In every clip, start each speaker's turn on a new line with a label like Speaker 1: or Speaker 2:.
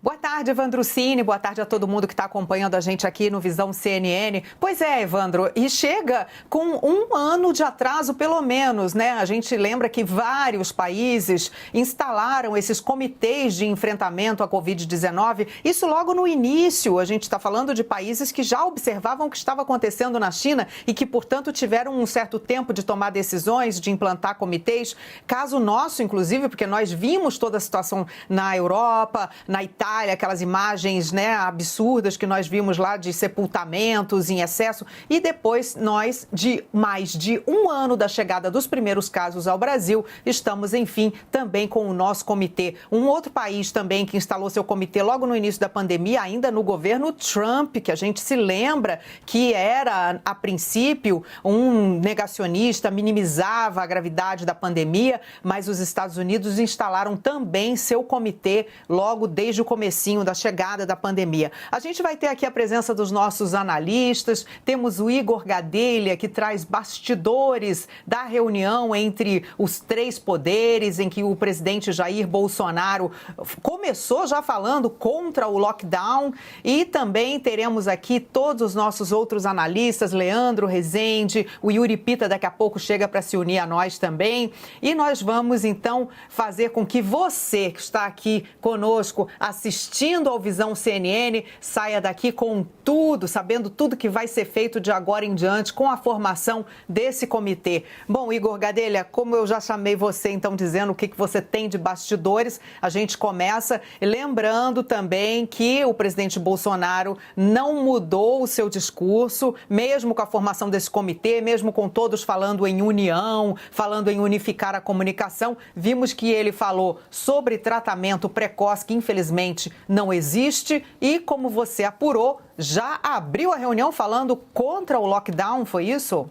Speaker 1: Boa tarde, Evandro Cini. Boa tarde a todo mundo que está acompanhando a gente aqui no Visão CNN. Pois é, Evandro, e chega com um ano de atraso, pelo menos, né? A gente lembra que vários países instalaram esses comitês de enfrentamento à Covid-19. Isso logo no início. A gente está falando de países que já observavam o que estava acontecendo na China e que, portanto, tiveram um certo tempo de tomar decisões, de implantar comitês. Caso nosso, inclusive, porque nós vimos toda a situação na Europa, na Itália, aquelas imagens, né, absurdas que nós vimos lá de sepultamentos em excesso, e depois nós, de mais de um ano da chegada dos primeiros casos ao Brasil, estamos, enfim, também com o nosso comitê. Um outro país também que instalou seu comitê logo no início da pandemia, ainda no governo Trump, que a gente se lembra que era, a princípio, um negacionista, minimizava a gravidade da pandemia, mas os Estados Unidos instalaram também seu comitê logo desde o comecinho da chegada da pandemia. A gente vai ter aqui a presença dos nossos analistas, temos o Igor Gadelha, que traz bastidores da reunião entre os três poderes, em que o presidente Jair Bolsonaro começou já falando contra o lockdown, e também teremos aqui todos os nossos outros analistas, Leandro Rezende, o Yuri Pita daqui a pouco chega para se unir a nós também, e nós vamos então fazer com que você que está aqui conosco assistindo ao Visão CNN, saia daqui com tudo, sabendo tudo que vai ser feito de agora em diante com a formação desse comitê. Bom, Igor Gadelha, como eu já chamei você, então, dizendo o que você tem de bastidores, a gente começa lembrando também que o presidente Bolsonaro não mudou o seu discurso, mesmo com a formação desse comitê, mesmo com todos falando em união, falando em unificar a comunicação, vimos que ele falou sobre tratamento precoce, que infelizmente não existe, e como você apurou, já abriu a reunião falando contra o lockdown, foi isso?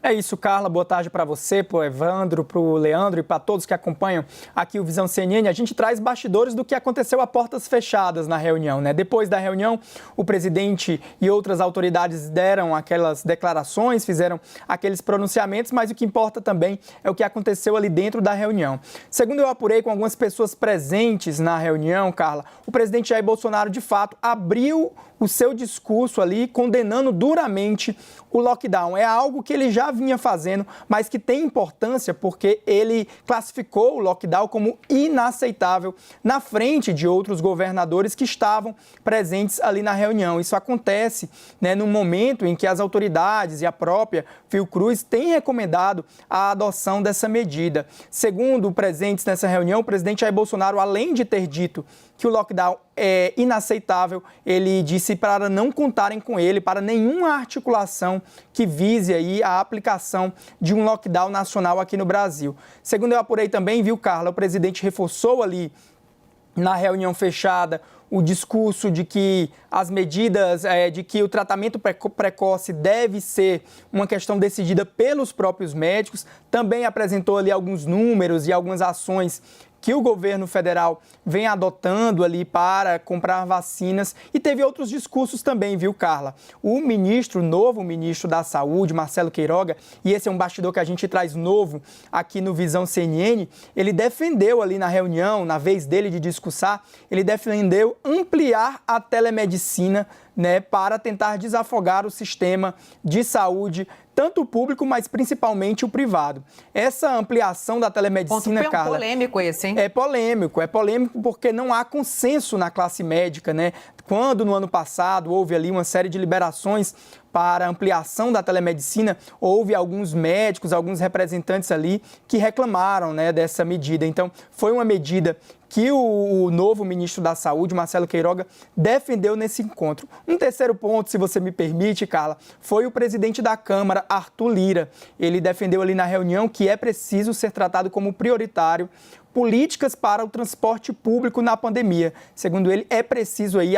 Speaker 2: É isso, Carla. Boa tarde para você, para o Evandro, para o Leandro e para todos que acompanham aqui o Visão CNN. A gente traz bastidores do que aconteceu a portas fechadas na reunião, né? Depois da reunião, o presidente e outras autoridades deram aquelas declarações, fizeram aqueles pronunciamentos, mas o que importa também é o que aconteceu ali dentro da reunião. Segundo eu apurei com algumas pessoas presentes na reunião, Carla, o presidente Jair Bolsonaro, de fato, abriu o seu discurso ali condenando duramente o lockdown. É algo que ele já vinha fazendo, mas que tem importância porque ele classificou o lockdown como inaceitável na frente de outros governadores que estavam presentes ali na reunião. Isso acontece, né, no momento em que as autoridades e a própria Fiocruz têm recomendado a adoção dessa medida. Segundo presentes nessa reunião, o presidente Jair Bolsonaro, além de ter dito que o lockdown é inaceitável, ele disse para não contarem com ele, para nenhuma articulação que vise aí a aplicação de um lockdown nacional aqui no Brasil. Segundo eu apurei também, viu, Carla, o presidente reforçou ali na reunião fechada o discurso de que as medidas, de que o tratamento precoce deve ser uma questão decidida pelos próprios médicos. Também apresentou ali alguns números e algumas ações que o governo federal vem adotando ali para comprar vacinas, e teve outros discursos também, viu, Carla? O novo ministro da Saúde, Marcelo Queiroga, e esse é um bastidor que a gente traz novo aqui no Visão CNN, ele defendeu ali na reunião, na vez dele de discursar, ele defendeu ampliar a telemedicina, né, para tentar desafogar o sistema de saúde, tanto o público, mas principalmente o privado. Essa ampliação da telemedicina, Carla...
Speaker 1: É polêmico esse, hein?
Speaker 2: É polêmico porque não há consenso na classe médica, né? Quando no ano passado houve ali uma série de liberações para ampliação da telemedicina, houve alguns médicos, alguns representantes ali que reclamaram, né, dessa medida. Então, foi uma medida que o novo ministro da Saúde, Marcelo Queiroga, defendeu nesse encontro. Um terceiro ponto, se você me permite, Carla, foi o presidente da Câmara, Arthur Lira. Ele defendeu ali na reunião que é preciso ser tratado como prioritário políticas para o transporte público na pandemia. Segundo ele, é preciso aí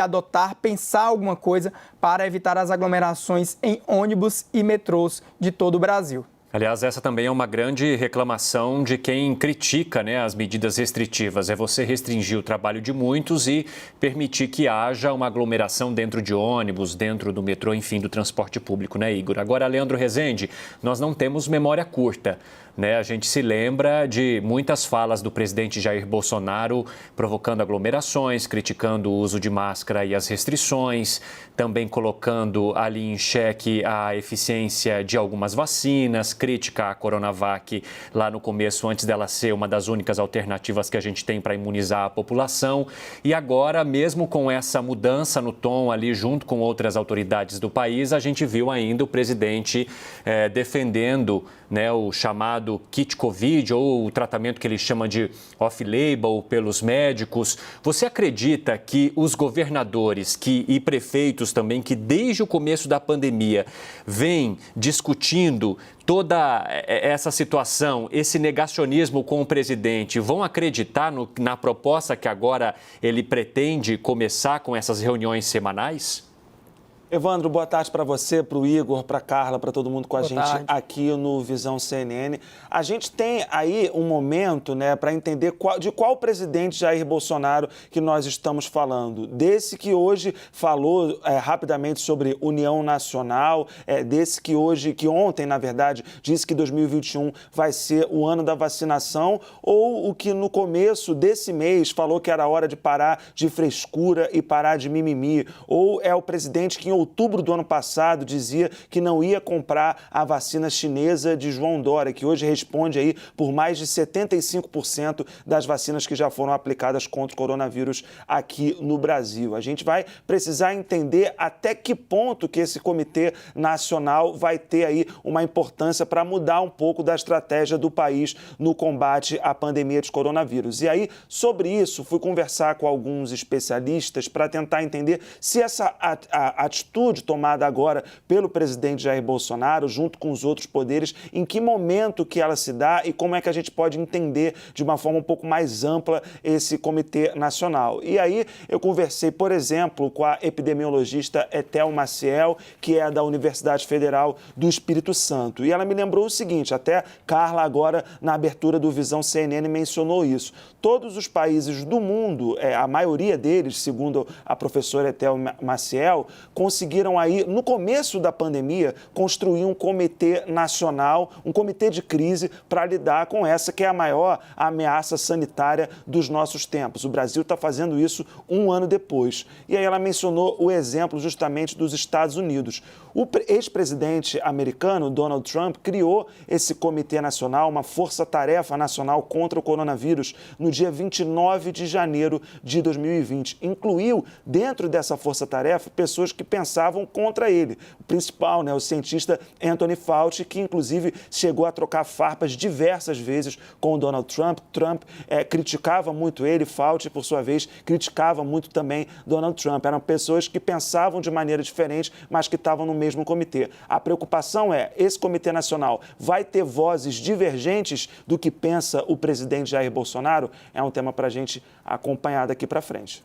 Speaker 2: pensar alguma coisa para evitar as aglomerações em ônibus e metrôs de todo o Brasil.
Speaker 3: Aliás, essa também é uma grande reclamação de quem critica, né, as medidas restritivas. É você restringir o trabalho de muitos e permitir que haja uma aglomeração dentro de ônibus, dentro do metrô, enfim, do transporte público, né, Igor? Agora, Leandro Rezende, nós não temos memória curta, né? A gente se lembra de muitas falas do presidente Jair Bolsonaro provocando aglomerações, criticando o uso de máscara e as restrições, também colocando ali em xeque a eficiência de algumas vacinas, crítica à Coronavac lá no começo, antes dela ser uma das únicas alternativas que a gente tem para imunizar a população. E agora, mesmo com essa mudança no tom ali, junto com outras autoridades do país, a gente viu ainda o presidente defendendo, né, o chamado kit Covid, ou o tratamento que ele chama de off-label pelos médicos. Você acredita que os governadores e prefeitos também, que desde o começo da pandemia vêm discutindo toda essa situação, esse negacionismo com o presidente, vão acreditar na proposta que agora ele pretende começar com essas reuniões semanais?
Speaker 4: Evandro, boa tarde para você, para o Igor, para a Carla, para todo mundo com a gente aqui no Visão CNN. A gente tem aí um momento, né, para entender de qual presidente Jair Bolsonaro que nós estamos falando. Desse que hoje falou rapidamente sobre união nacional, desse que ontem, na verdade, disse que 2021 vai ser o ano da vacinação, ou o que no começo desse mês falou que era hora de parar de frescura e parar de mimimi, ou é o presidente que em outubro do ano passado dizia que não ia comprar a vacina chinesa de João Dória, que hoje responde aí por mais de 75% das vacinas que já foram aplicadas contra o coronavírus aqui no Brasil. A gente vai precisar entender até que ponto que esse Comitê Nacional vai ter aí uma importância para mudar um pouco da estratégia do país no combate à pandemia de coronavírus. E aí, sobre isso, fui conversar com alguns especialistas para tentar entender se essa atitude tomada agora pelo presidente Jair Bolsonaro, junto com os outros poderes, em que momento que ela se dá e como é que a gente pode entender de uma forma um pouco mais ampla esse Comitê Nacional. E aí eu conversei, por exemplo, com a epidemiologista Etel Maciel, que é da Universidade Federal do Espírito Santo. E ela me lembrou o seguinte, até Carla agora na abertura do Visão CNN mencionou isso. Todos os países do mundo, a maioria deles, segundo a professora Etel Maciel, conseguiram aí, no começo da pandemia, construir um comitê nacional, um comitê de crise para lidar com essa que é a maior ameaça sanitária dos nossos tempos. O Brasil está fazendo isso um ano depois. E aí ela mencionou o exemplo justamente dos Estados Unidos. O ex-presidente americano, Donald Trump, criou esse comitê nacional, uma força-tarefa nacional contra o coronavírus, no dia 29 de janeiro de 2020. Incluiu dentro dessa força-tarefa pessoas que pensavam contra ele. O principal, né, o cientista Anthony Fauci, que inclusive chegou a trocar farpas diversas vezes com o Donald Trump. Trump criticava muito ele, Fauci, por sua vez, criticava muito também Donald Trump. Eram pessoas que pensavam de maneira diferente, mas que estavam no mesmo comitê. A preocupação é, esse Comitê Nacional vai ter vozes divergentes do que pensa o presidente Jair Bolsonaro? É um tema para a gente acompanhar daqui para frente.